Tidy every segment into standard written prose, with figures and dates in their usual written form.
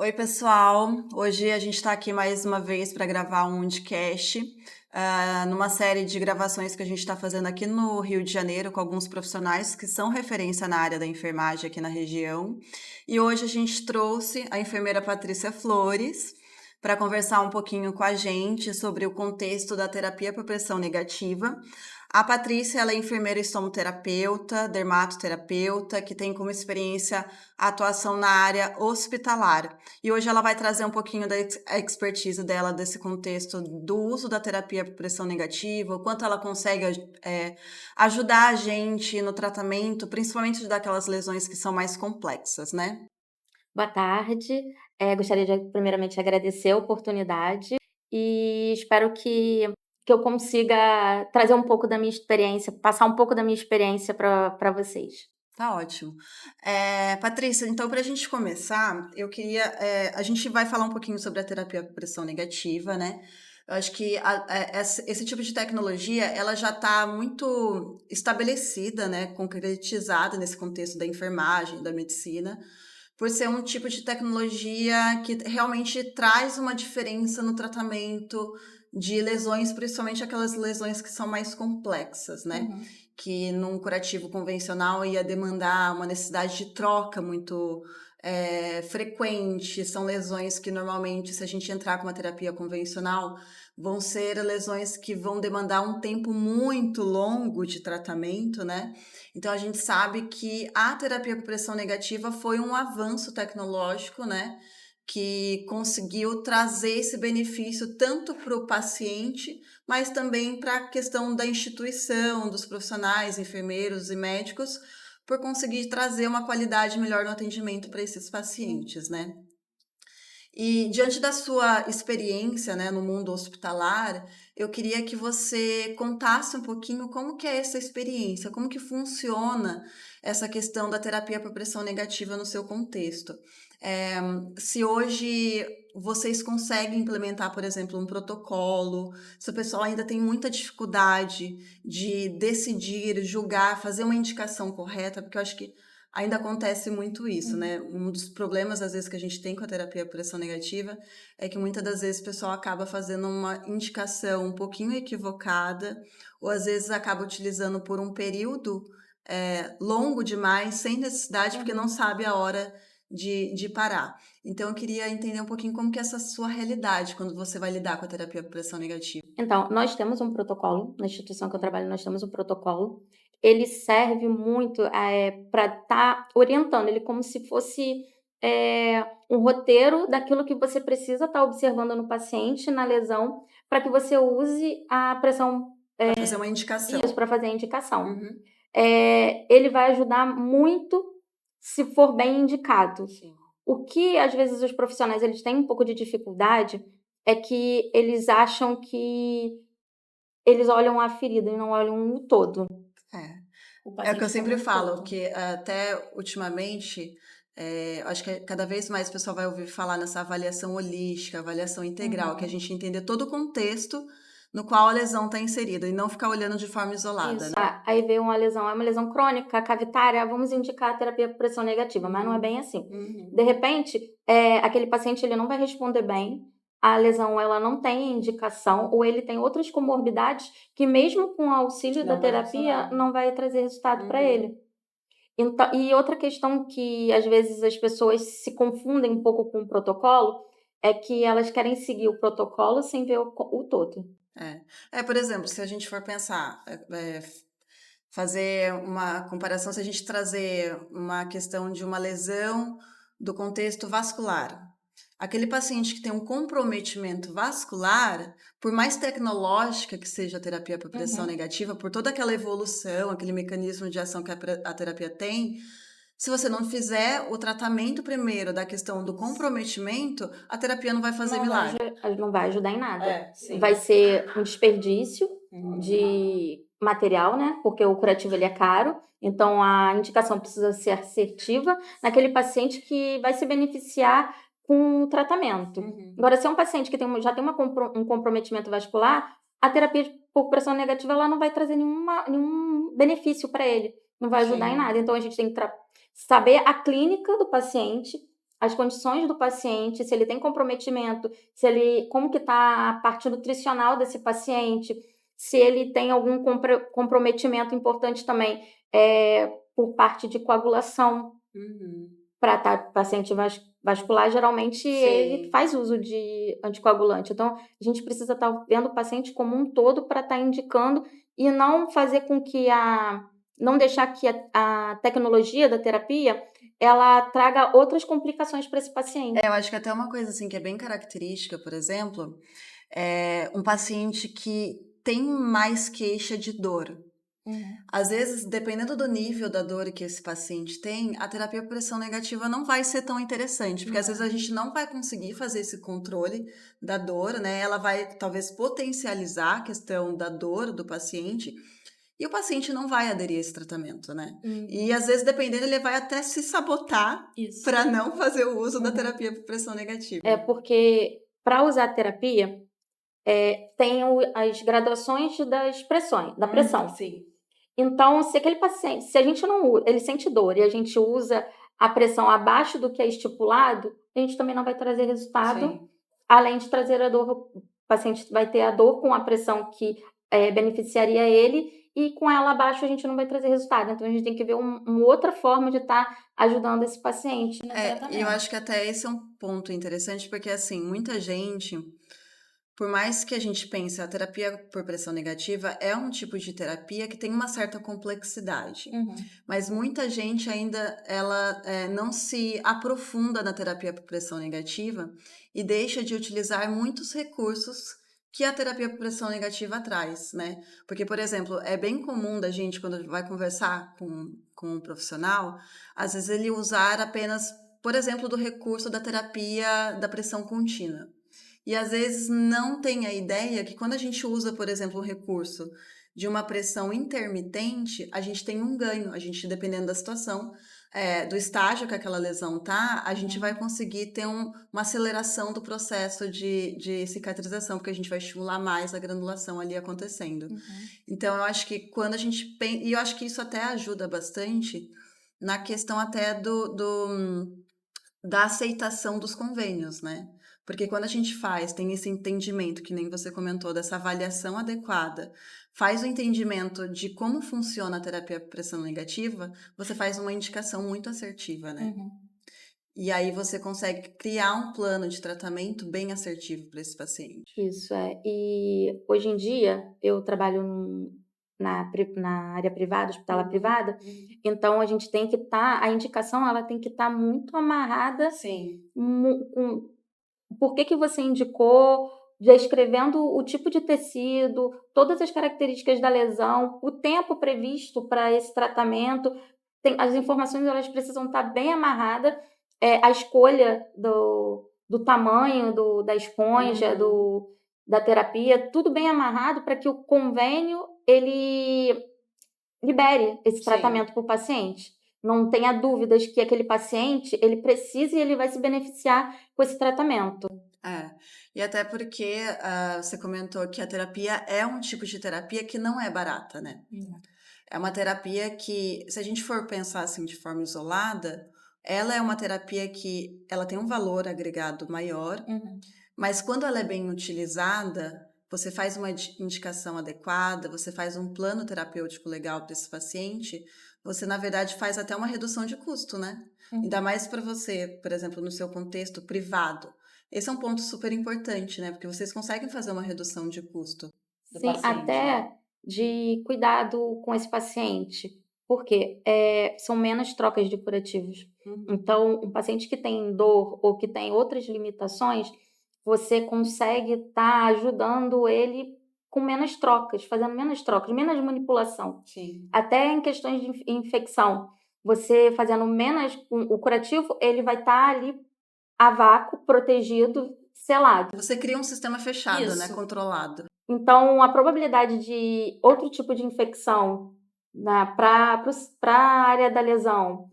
Oi, pessoal. Hoje a gente está aqui mais uma vez para gravar um podcast, numa série de gravações que a gente está fazendo aqui no Rio de Janeiro com alguns profissionais que são referência na área da enfermagem aqui na região. E hoje a gente trouxe a enfermeira Patrícia Flores para conversar um pouquinho com a gente sobre o contexto da terapia por pressão negativa. A Patrícia, ela é enfermeira estomoterapeuta, dermatoterapeuta, que tem como experiência a atuação na área hospitalar. E hoje ela vai trazer um pouquinho da expertise dela desse contexto do uso da terapia por pressão negativa, o quanto ela consegue ajudar a gente no tratamento, principalmente daquelas lesões que são mais complexas, né? Boa tarde. Gostaria de primeiramente agradecer a oportunidade e espero que eu consiga trazer um pouco da minha experiência, passar um pouco da minha experiência para vocês. Tá ótimo. Patrícia, então, para a gente começar, eu queria. A gente vai falar um pouquinho sobre a terapia por pressão negativa, né? Eu acho que esse tipo de tecnologia ela já está muito estabelecida, né? Concretizada nesse contexto da enfermagem, da medicina, por ser um tipo de tecnologia que realmente traz uma diferença no tratamento de lesões, principalmente aquelas lesões que são mais complexas, né? Uhum. Que num curativo convencional ia demandar uma necessidade de troca muito frequente. São lesões que normalmente, se a gente entrar com uma terapia convencional, vão ser lesões que vão demandar um tempo muito longo de tratamento, né? Então a gente sabe que a terapia por pressão negativa foi um avanço tecnológico, né? Que conseguiu trazer esse benefício tanto para o paciente, mas também para a questão da instituição, dos profissionais, enfermeiros e médicos, por conseguir trazer uma qualidade melhor no atendimento para esses pacientes, né? E diante da sua experiência, né, no mundo hospitalar, eu queria que você contasse um pouquinho como que é essa experiência, como que funciona essa questão da terapia por pressão negativa no seu contexto. Eh, Se hoje vocês conseguem implementar, por exemplo, um protocolo, se o pessoal ainda tem muita dificuldade de decidir, julgar, fazer uma indicação correta, porque eu acho que ainda acontece muito isso, né? Um dos problemas, às vezes, que a gente tem com a terapia por pressão negativa é que muitas das vezes o pessoal acaba fazendo uma indicação um pouquinho equivocada, ou às vezes acaba utilizando por um período longo demais, sem necessidade, porque não Uhum. sabe a hora de parar. Então, eu queria entender um pouquinho como que é essa sua realidade quando você vai lidar com a terapia por pressão negativa. Então, nós temos um protocolo, na instituição que eu trabalho, nós temos um protocolo. Ele serve muito, para estar orientando, ele como se fosse, um roteiro daquilo que você precisa estar observando no paciente, na lesão, para que você use a pressão Para fazer uma indicação. isso, para fazer a indicação. Uhum. Ele vai ajudar muito se for bem indicado. Sim. O que às vezes os profissionais eles têm um pouco de dificuldade é que eles acham que eles olham a ferida e não olham o todo. É. O É o que eu paciente como sempre um falo, todo. que até ultimamente, acho que cada vez mais o pessoal vai ouvir falar nessa avaliação holística, avaliação integral, que a Uhum. gente entender todo o contexto no qual a lesão está inserida e não ficar olhando de forma isolada, Isso. né? Aí veio uma lesão, é uma lesão crônica, cavitária, vamos indicar a terapia por pressão negativa, mas não é bem assim. Uhum. De repente, aquele paciente ele não vai responder bem, a lesão ela não tem indicação, ou ele tem outras comorbidades que mesmo com o auxílio da Não vai terapia funcionar. não vai trazer resultado para Uhum. ele. Então, e outra questão que às vezes as pessoas se confundem um pouco com o protocolo, é que elas querem seguir o protocolo sem ver o todo. Por exemplo, se a gente for pensar, fazer uma comparação, se a gente trazer uma questão de uma lesão do contexto vascular. Aquele paciente que tem um comprometimento vascular, por mais tecnológica que seja a terapia por pressão Uhum. negativa, por toda aquela evolução, aquele mecanismo de ação que a terapia tem, se você não fizer o tratamento primeiro da questão do comprometimento, a terapia não vai fazer Não vai, milagre. não vai ajudar em nada. Sim. Vai ser um desperdício Uhum. de material, né? Porque o curativo ele é caro, então a indicação precisa ser assertiva naquele paciente que vai se beneficiar com o tratamento. Uhum. Agora, se é um paciente que já tem um comprometimento vascular, a terapia por pressão negativa ela não vai trazer nenhum benefício para ele, não vai ajudar em Sim. nada. Então a gente tem que saber a clínica do paciente, as condições do paciente, se ele tem comprometimento, se ele, como que está a parte nutricional desse paciente, se ele tem algum comprometimento importante também por parte de coagulação. Para paciente vascular, geralmente ele Sim. faz uso de anticoagulante. Então, a gente precisa estar vendo o paciente como um todo para estar indicando e não fazer com que não deixar que a tecnologia da terapia ela traga outras complicações para esse paciente. Eu acho que até uma coisa assim que é bem característica, por exemplo, é um paciente que tem mais queixa de dor. Às vezes, dependendo do nível da dor que esse paciente tem, a terapia por pressão negativa não vai ser tão interessante, porque às vezes a gente não vai conseguir fazer esse controle da dor, né? Ela vai talvez potencializar a questão da dor do paciente e o paciente não vai aderir a esse tratamento, né? E às vezes, dependendo, ele vai até se sabotar para não fazer o uso da terapia por pressão negativa. É porque para usar a terapia tem as graduações das pressões, da pressão. Sim. Então, se aquele paciente, se a gente não usa, ele sente dor e a gente usa a pressão abaixo do que é estipulado, a gente também não vai trazer resultado. Sim. Além de trazer a dor, o paciente vai ter a dor com a pressão que beneficiaria ele e com ela abaixo a gente não vai trazer resultado. Então, a gente tem que ver uma outra forma de estar ajudando esse paciente no tratamento. E eu acho que até esse é um ponto interessante, porque assim, muita gente, por mais que a gente pense a terapia por pressão negativa é um tipo de terapia que tem uma certa complexidade, mas muita gente ainda não se aprofunda na terapia por pressão negativa e deixa de utilizar muitos recursos que a terapia por pressão negativa traz, né? Porque, por exemplo, é bem comum da gente, quando vai conversar com um profissional, às vezes ele usar apenas, por exemplo, do recurso da terapia da pressão contínua. E às vezes não tem a ideia que quando a gente usa, por exemplo, o recurso de uma pressão intermitente, a gente tem um ganho. A gente, dependendo da situação, do estágio que aquela lesão tá, a gente vai conseguir ter uma aceleração do processo de cicatrização, porque a gente vai estimular mais a granulação ali acontecendo. Então, eu acho que quando a gente pensa... E eu acho que isso até ajuda bastante na questão até da aceitação dos convênios, né? Porque quando a gente tem esse entendimento, que nem você comentou, dessa avaliação adequada, faz o entendimento de como funciona a terapia por pressão negativa, você faz uma indicação muito assertiva, né? E aí você consegue criar um plano de tratamento bem assertivo para esse paciente. Isso, E hoje em dia, eu trabalho na área privada, hospitalar privada, então a gente tem que a indicação ela tem que estar muito amarrada com por que você indicou, descrevendo o tipo de tecido, todas as características da lesão, o tempo previsto para esse tratamento. As informações elas precisam estar bem amarradas, a escolha do tamanho da esponja, da terapia, tudo bem amarrado para que o convênio ele libere esse tratamento para o paciente. Não tenha dúvidas que aquele paciente, ele precisa e ele vai se beneficiar com esse tratamento. E até porque você comentou que a terapia é um tipo de terapia que não é barata, né? É uma terapia que, se a gente for pensar assim de forma isolada, ela é uma terapia que ela tem um valor agregado maior, mas quando ela é bem utilizada, você faz uma indicação adequada, você faz um plano terapêutico legal para esse paciente, você, na verdade, faz até uma redução de custo, né? Ainda mais para você, por exemplo, no seu contexto privado. Esse é um ponto super importante, né? Porque vocês conseguem fazer uma redução de custo do Sim, paciente, até né? de cuidado com esse paciente, porque são menos trocas de curativos. Então, um paciente que tem dor ou que tem outras limitações, você consegue estar ajudando ele com menos trocas, fazendo menos trocas, menos manipulação. Até em questões de infecção, você fazendo menos, o curativo, ele vai estar ali a vácuo, protegido, selado. Você cria um sistema fechado, né? Controlado. Então, a probabilidade de outro tipo de infecção para a área da lesão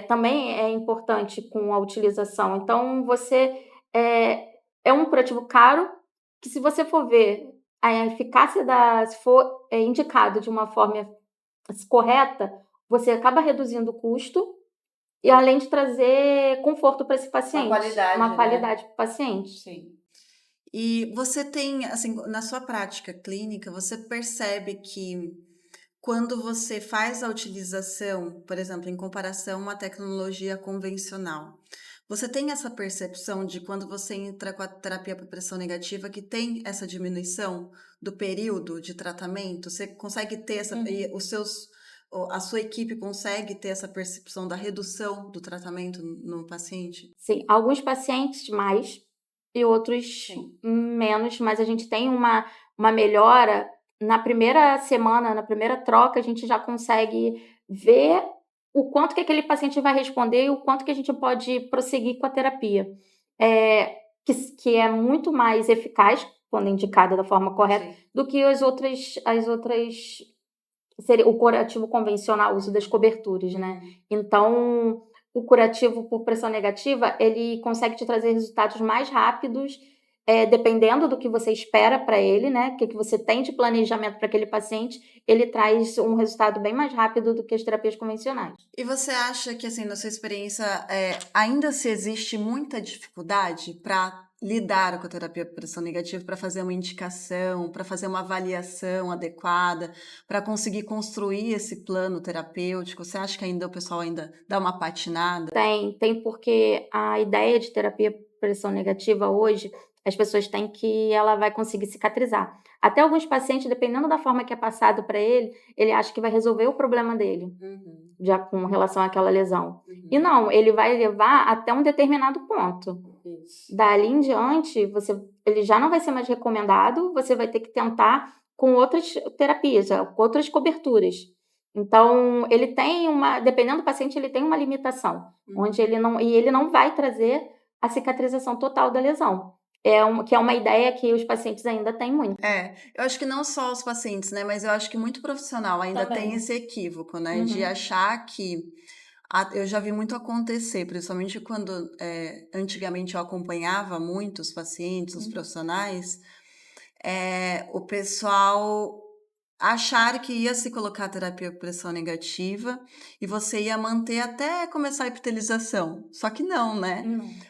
também é importante com a utilização. Então, você é um curativo caro que, se você for ver a eficácia se for indicado de uma forma correta, você acaba reduzindo o custo e além de trazer conforto para esse paciente, qualidade, uma né? qualidade para o paciente. Sim. E você tem, assim, na sua prática clínica, você percebe que quando você faz a utilização, por exemplo, em comparação a uma tecnologia convencional, você tem essa percepção de quando você entra com a terapia por pressão negativa que tem essa diminuição do período de tratamento? Você consegue ter essa, e a sua equipe consegue ter essa percepção da redução do tratamento no paciente? Sim, alguns pacientes mais e outros Sim. menos, mas a gente tem uma melhora na primeira semana, na primeira troca, a gente já consegue ver o quanto que aquele paciente vai responder e o quanto que a gente pode prosseguir com a terapia. Que é muito mais eficaz, quando indicada da forma correta, Sim. do que as outras seria o curativo convencional, o uso das coberturas, né? Então, o curativo por pressão negativa, ele consegue te trazer resultados mais rápidos, dependendo do que você espera para ele, né? O que você tem de planejamento para aquele paciente, ele traz um resultado bem mais rápido do que as terapias convencionais. E você acha que, assim, na sua experiência, ainda se existe muita dificuldade para lidar com a terapia por pressão negativa, para fazer uma indicação, para fazer uma avaliação adequada, para conseguir construir esse plano terapêutico? Você acha que ainda o pessoal ainda dá uma patinada? Tem porque a ideia de terapia por pressão negativa hoje, as pessoas têm que ela vai conseguir cicatrizar. Até alguns pacientes, dependendo da forma que é passado para ele acha que vai resolver o problema dele, já com relação àquela lesão. E não, ele vai levar até um determinado ponto. Isso. Dali em diante, ele já não vai ser mais recomendado, você vai ter que tentar com outras terapias, com outras coberturas. Então, dependendo do paciente, ele tem uma limitação, onde ele não vai trazer a cicatrização total da lesão. Que é uma ideia que os pacientes ainda têm muito. Eu acho que não só os pacientes, né, mas eu acho que muito profissional ainda Também. tem esse equívoco, né, de achar que eu já vi muito acontecer, principalmente quando antigamente eu acompanhava muito os pacientes, os profissionais, o pessoal achar que ia se colocar terapia por pressão negativa e você ia manter até começar a epitelização. Só que não, né?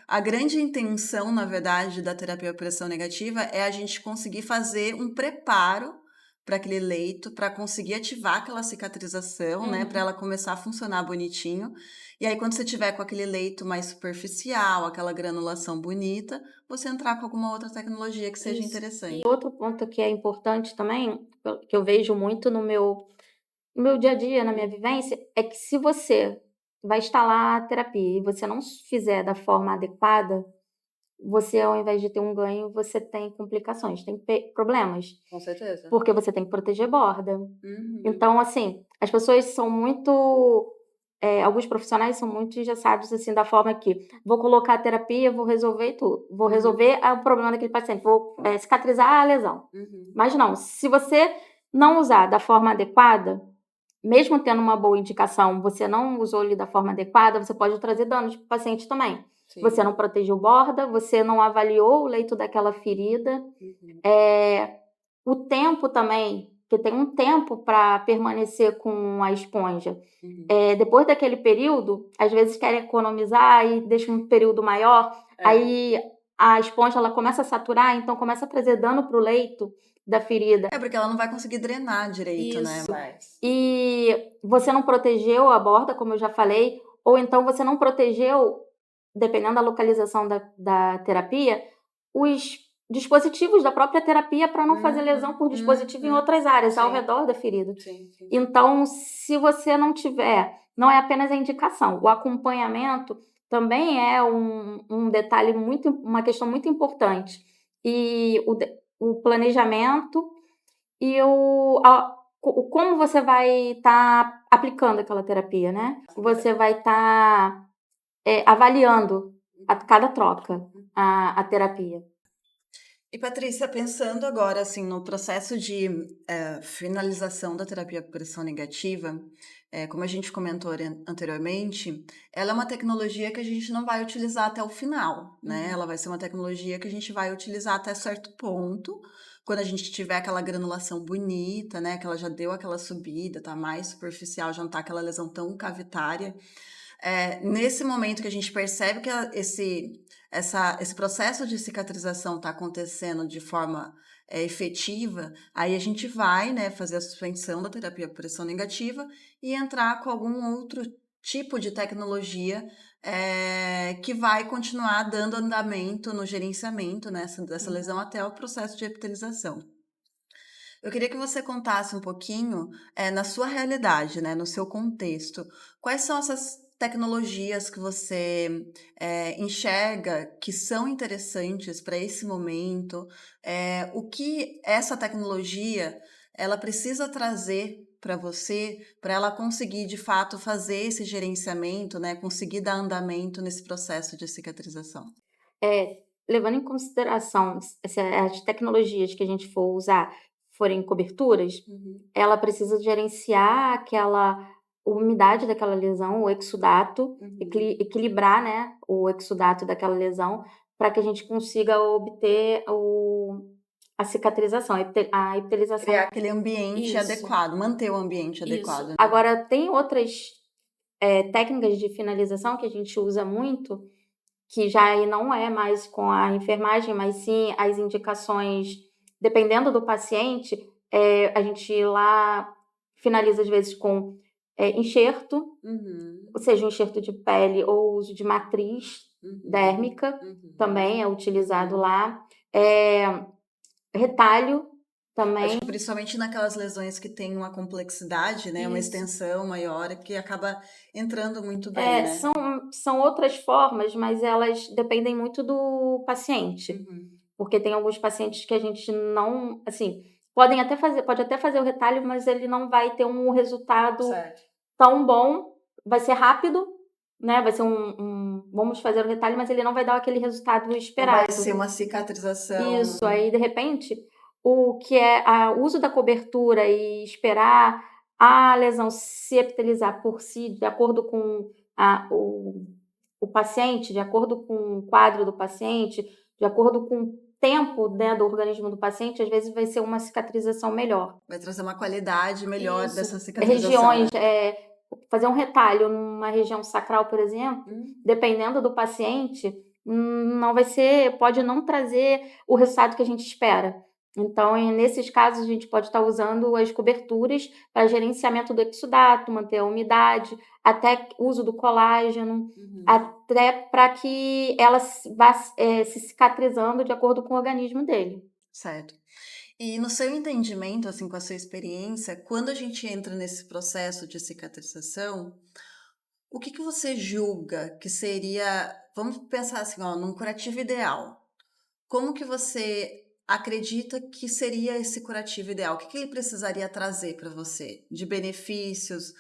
A grande intenção, na verdade, da terapia por pressão negativa é a gente conseguir fazer um preparo para aquele leito, para conseguir ativar aquela cicatrização, né? Para ela começar a funcionar bonitinho. E aí, quando você tiver com aquele leito mais superficial, aquela granulação bonita, você entrar com alguma outra tecnologia que seja interessante. E outro ponto que é importante também, que eu vejo muito no meu dia a dia, na minha vivência, é que se você vai instalar a terapia e você não fizer da forma adequada, você, ao invés de ter um ganho, você tem complicações, tem problemas. Com certeza. Porque você tem que proteger borda. Então, assim, as pessoas são muito. Alguns profissionais são muito engessados, assim, da forma que vou colocar a terapia, vou resolver tudo. Vou resolver o problema daquele paciente, vou cicatrizar a lesão. Mas não, se você não usar da forma adequada, mesmo tendo uma boa indicação, você não usou ele da forma adequada, você pode trazer danos para o paciente também. Sim. Você não protegeu borda, você não avaliou o leito daquela ferida. O tempo também, que tem um tempo para permanecer com a esponja. Depois daquele período, às vezes querem economizar e deixam um período maior, aí a esponja ela começa a saturar, então começa a trazer dano para o leito da ferida. Porque ela não vai conseguir drenar direito, né? E você não protegeu a borda, como eu já falei, ou então você não protegeu, dependendo da localização da terapia, os dispositivos da própria terapia para não fazer lesão por dispositivo em outras áreas, ao redor da ferida. Então, se você não tiver, não é apenas a indicação, o acompanhamento também é um detalhe uma questão muito importante. E o planejamento e como você vai estar aplicando aquela terapia, né? Você vai estar avaliando a cada troca a terapia. E Patrícia, pensando agora assim no processo de finalização da terapia por pressão negativa, como a gente comentou anteriormente, ela é uma tecnologia que a gente não vai utilizar até o final, né? Ela vai ser uma tecnologia que a gente vai utilizar até certo ponto, quando a gente tiver aquela granulação bonita, né? Que ela já deu aquela subida, tá mais superficial, já não tá aquela lesão tão cavitária. Nesse momento que a gente percebe que esse processo de cicatrização está acontecendo de forma efetiva, aí a gente vai, né, fazer a suspensão da terapia por pressão negativa e entrar com algum outro tipo de tecnologia que vai continuar dando andamento no gerenciamento, né, dessa lesão até o processo de epitelização. Eu queria que você contasse um pouquinho, na sua realidade, né, no seu contexto, quais são essas tecnologias que você enxerga que são interessantes para esse momento, o que essa tecnologia ela precisa trazer para você, para ela conseguir de fato fazer esse gerenciamento, né, conseguir dar andamento nesse processo de cicatrização. Levando em consideração se as tecnologias que a gente for usar forem coberturas, ela precisa gerenciar aquela umidade daquela lesão, o exudato, equilibrar, né, o exudato daquela lesão, para que a gente consiga obter a cicatrização, a epitelização. Criar aquele ambiente Isso. adequado, manter o ambiente Isso. adequado. Né? Agora, tem outras técnicas de finalização que a gente usa muito, que já aí não é mais com a enfermagem, mas sim as indicações, dependendo do paciente, a gente lá finaliza às vezes com enxerto, ou seja, um enxerto de pele ou uso de matriz dérmica, também é utilizado lá. Retalho também. Acho que principalmente naquelas lesões que tem uma complexidade, né, uma extensão maior, que acaba entrando muito bem, né? São outras formas, mas elas dependem muito do paciente. Porque tem alguns pacientes que a gente não, assim, pode até fazer o retalho, mas ele não vai ter um resultado tão bom, vai ser rápido, né? Vai ser vamos fazer o retalho, mas ele não vai dar aquele resultado esperado. Não vai ser uma cicatrização. Isso, aí de repente, o que é o uso da cobertura e esperar a lesão se epitelizar por si, de acordo com o paciente, de acordo com o quadro do paciente, de acordo com o tempo, né, do organismo do paciente, às vezes vai ser uma cicatrização melhor. Vai trazer uma qualidade melhor dessa cicatrização. Regiões, fazer um retalho numa região sacral, por exemplo, dependendo do paciente, não vai ser, pode não trazer o resultado que a gente espera. Então, nesses casos, a gente pode estar usando as coberturas para gerenciamento do exudato, manter a umidade, até uso do colágeno, até para que ela vá se cicatrizando de acordo com o organismo dele. Certo. E no seu entendimento, assim, com a sua experiência, quando a gente entra nesse processo de cicatrização, o que você julga que seria, vamos pensar assim, num curativo ideal. Como que você acredita que seria esse curativo ideal? O que ele precisaria trazer para você de benefícios?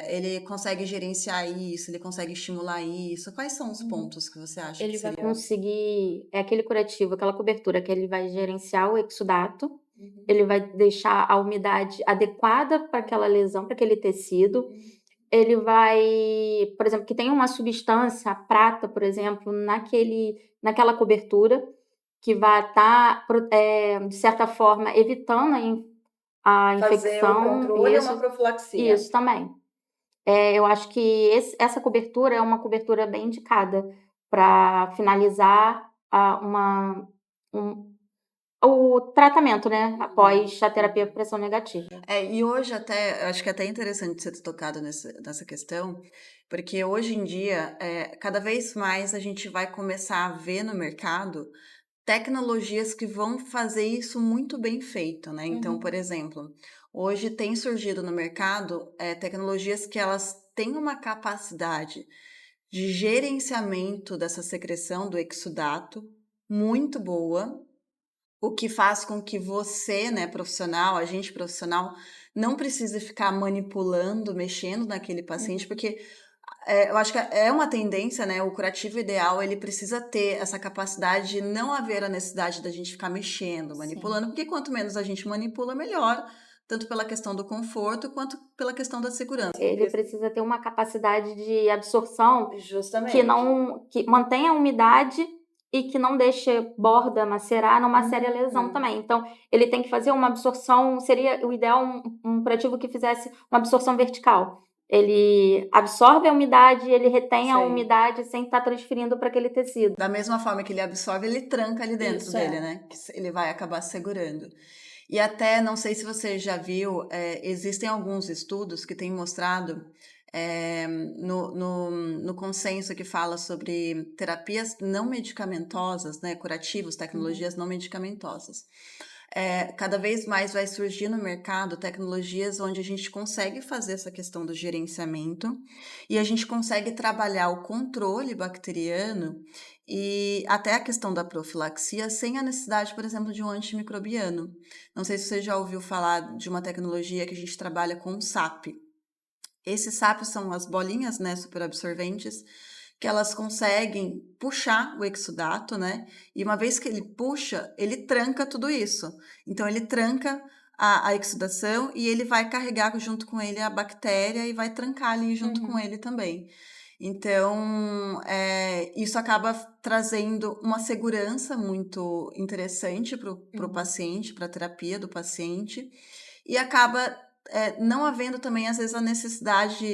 Ele consegue gerenciar isso? Ele consegue estimular isso? Quais são os pontos que você acha que seria? Ele vai conseguir, aquele curativo, aquela cobertura que ele vai gerenciar o exudato, ele vai deixar a umidade adequada para aquela lesão, para aquele tecido. Ele vai, por exemplo, que tem uma substância, a prata, por exemplo, naquela cobertura, que vai estar, de certa forma, evitando a infecção. Fazer o controle ou uma profilaxia. Isso também. Eu acho que essa cobertura é uma cobertura bem indicada para finalizar o tratamento, né, após a terapia por pressão negativa. E hoje acho que é até interessante você ter tocado nessa questão, porque hoje em dia, cada vez mais a gente vai começar a ver no mercado tecnologias que vão fazer isso muito bem feito, né? Então, por exemplo, hoje tem surgido no mercado tecnologias que elas têm uma capacidade de gerenciamento dessa secreção do exudato muito boa, o que faz com que você, né, profissional, agente profissional, não precise ficar manipulando, mexendo naquele paciente, porque eu acho que é uma tendência, né? O curativo ideal, ele precisa ter essa capacidade de não haver a necessidade da gente ficar mexendo, manipulando, porque quanto menos a gente manipula, melhor, tanto pela questão do conforto, quanto pela questão da segurança. Ele precisa ter uma capacidade de absorção Justamente. que mantenha a umidade e que não deixe borda macerar numa séria lesão também. Então, ele tem que fazer uma absorção, seria o ideal um curativo que fizesse uma absorção vertical. Ele absorve a umidade, ele retém a Sei. umidade sem estar transferindo para aquele tecido. Da mesma forma que ele absorve, ele tranca ali dentro Isso, dele, é. né? Que ele vai acabar segurando. E até, não sei se você já viu, existem alguns estudos que têm mostrado no consenso que fala sobre terapias não medicamentosas, né, curativos, tecnologias não medicamentosas. Cada vez mais vai surgir no mercado tecnologias onde a gente consegue fazer essa questão do gerenciamento e a gente consegue trabalhar o controle bacteriano e até a questão da profilaxia sem a necessidade, por exemplo, de um antimicrobiano. Não sei se você já ouviu falar de uma tecnologia que a gente trabalha com SAP. Esses SAPs são as bolinhas, né, superabsorventes, que elas conseguem puxar o exudato, né? E uma vez que ele puxa, ele tranca tudo isso. Então, ele tranca a exudação e ele vai carregar junto com ele a bactéria e vai trancar ali junto com ele também. Então, isso acaba trazendo uma segurança muito interessante para o paciente, para a terapia do paciente, e acaba não havendo também, às vezes, a necessidade,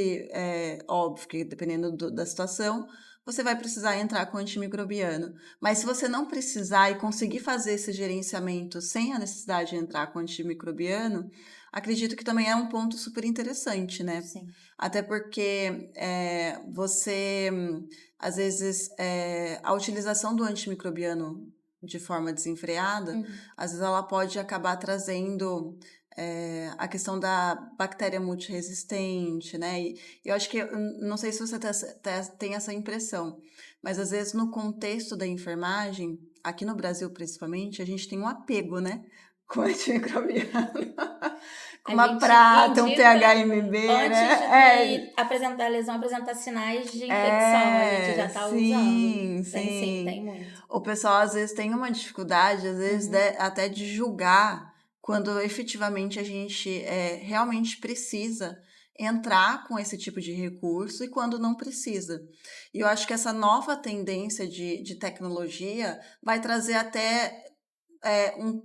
óbvio que dependendo da situação, você vai precisar entrar com antimicrobiano. Mas se você não precisar e conseguir fazer esse gerenciamento sem a necessidade de entrar com antimicrobiano, acredito que também é um ponto super interessante, né? Sim. Até porque você, às vezes, a utilização do antimicrobiano de forma desenfreada, às vezes ela pode acabar trazendo a questão da bactéria multiresistente, né? E eu acho que, não sei se você tem essa impressão, mas às vezes no contexto da enfermagem, aqui no Brasil principalmente, a gente tem um apego, né? Com antimicrobiano. Com uma prata, um PHMB, né? Antes de apresentar a lesão, apresentar sinais de infecção, a gente já está usando. Sim. Tem muito. O pessoal às vezes tem uma dificuldade, às vezes até de julgar quando efetivamente a gente realmente precisa entrar com esse tipo de recurso e quando não precisa. E eu acho que essa nova tendência de tecnologia vai trazer até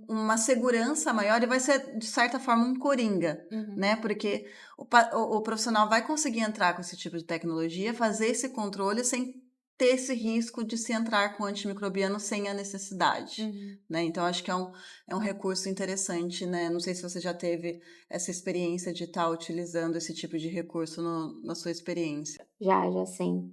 uma segurança maior e vai ser, de certa forma, um coringa, né? Porque o profissional vai conseguir entrar com esse tipo de tecnologia, fazer esse controle sem ter esse risco de se entrar com antimicrobiano sem a necessidade, né? Então, acho que é um recurso interessante, né? Não sei se você já teve essa experiência de estar utilizando esse tipo de recurso na sua experiência. Já sim.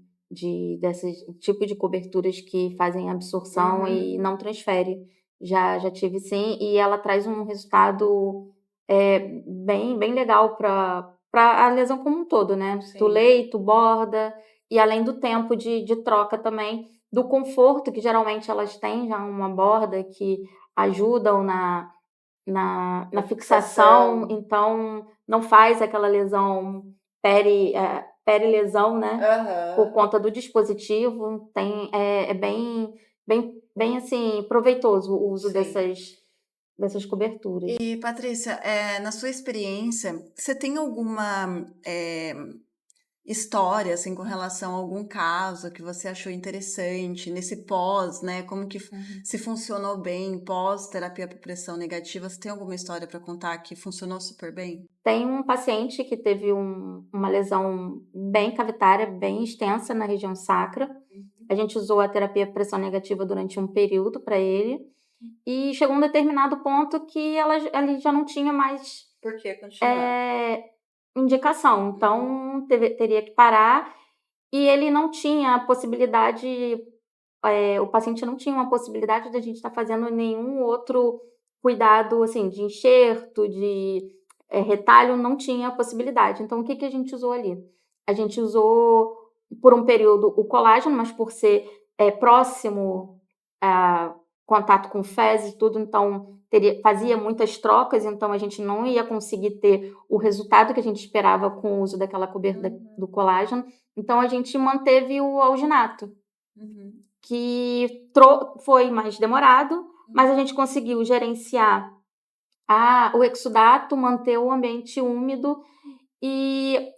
Desse tipo de coberturas que fazem absorção e não transfere. Já tive sim, e ela traz um resultado bem legal para a lesão como um todo, né? Do leito, borda, e além do tempo de troca também, do conforto que geralmente elas têm já uma borda que ajudam na fixação, então não faz aquela lesão perilesão, né? Por conta do dispositivo, é bem assim, proveitoso o uso dessas coberturas. E, Patrícia, na sua experiência, você tem alguma história, assim, com relação a algum caso que você achou interessante nesse pós, né? Como que se funcionou bem pós terapia por pressão negativa? Você tem alguma história para contar que funcionou super bem? Tem um paciente que teve uma lesão bem cavitária, bem extensa na região sacra. A gente usou a terapia por pressão negativa durante um período para ele. E chegou um determinado ponto que ele já não tinha mais Por que continuar? indicação. Então, teria que parar. E ele não tinha a possibilidade, o paciente não tinha uma possibilidade de a gente estar fazendo nenhum outro cuidado, assim, de enxerto, de retalho, não tinha a possibilidade. Então, o que a gente usou ali? A gente usou, por um período, o colágeno, mas por ser próximo a contato com fezes e tudo, então fazia muitas trocas, então a gente não ia conseguir ter o resultado que a gente esperava com o uso daquela cobertura do colágeno. Então, a gente manteve o alginato, que foi mais demorado, mas a gente conseguiu gerenciar o exudato, manter o ambiente úmido e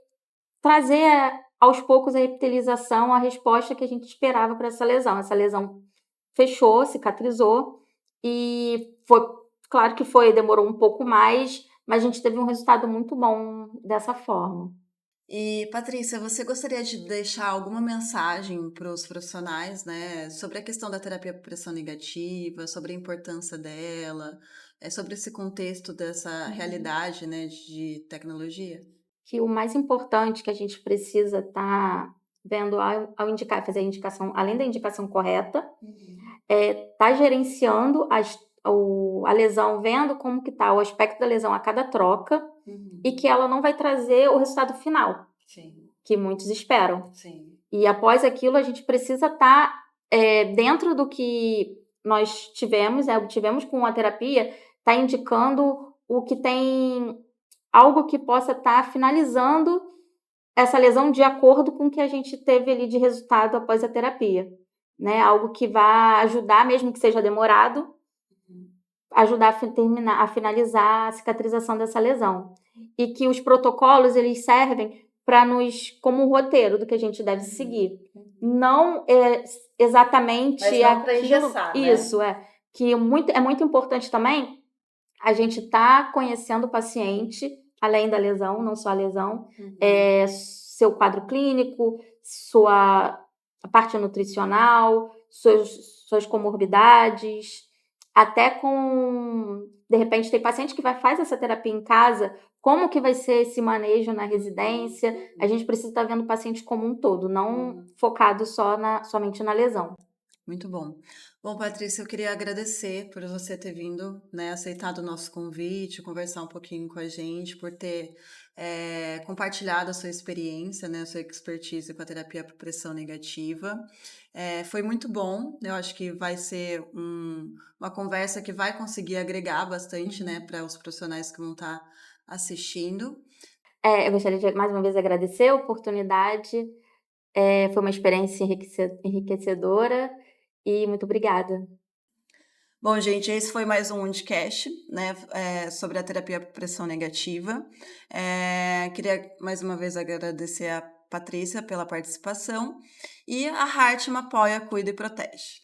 trazer aos poucos a epitelização, a resposta que a gente esperava para essa lesão. Essa lesão fechou, cicatrizou e claro que demorou um pouco mais, mas a gente teve um resultado muito bom dessa forma. E, Patrícia, você gostaria de deixar alguma mensagem para os profissionais, né, sobre a questão da terapia por pressão negativa, sobre a importância dela, sobre esse contexto dessa Uhum. realidade, né, de tecnologia? Que o mais importante que a gente precisa estar vendo ao indicar, fazer a indicação, além da indicação correta, Uhum. tá gerenciando a lesão, vendo como que tá o aspecto da lesão a cada troca e Uhum. que ela não vai trazer o resultado final, Sim, que muitos esperam. sim. E após aquilo, a gente precisa estar dentro do que nós obtivemos com a terapia, tá indicando o que tem algo que possa estar finalizando essa lesão de acordo com o que a gente teve ali de resultado após a terapia, né? Algo que vá ajudar, mesmo que seja demorado, Uhum. ajudar a finalizar a cicatrização dessa lesão. E que os protocolos, eles servem para nos como um roteiro do que a gente deve Uhum. seguir. Uhum. Não Mas exatamente não para aquilo. engessar, né? Isso, que é muito importante também a gente estar conhecendo o paciente, além da lesão, não só a lesão, Uhum. seu quadro clínico, sua parte nutricional, suas comorbidades, até com, de repente, tem paciente que faz essa terapia em casa, como que vai ser esse manejo na Uhum. residência? A Uhum. gente precisa estar vendo o paciente como um todo, não Uhum. focado somente na lesão. Muito bom. Bom, Patrícia, eu queria agradecer por você ter vindo, né, aceitado o nosso convite, conversar um pouquinho com a gente, por ter compartilhado a sua experiência, né, a sua expertise com a terapia por pressão negativa. Foi muito bom, eu acho que vai ser uma conversa que vai conseguir agregar bastante, né, Uhum. para os profissionais que vão estar assistindo. Eu gostaria de mais uma vez agradecer a oportunidade. Foi uma experiência enriquecedora e muito obrigada. Bom, gente, esse foi mais um Undcast, né, sobre a terapia por pressão negativa. Queria mais uma vez agradecer a Patrícia pela participação e a Hartman apoia, cuida e protege.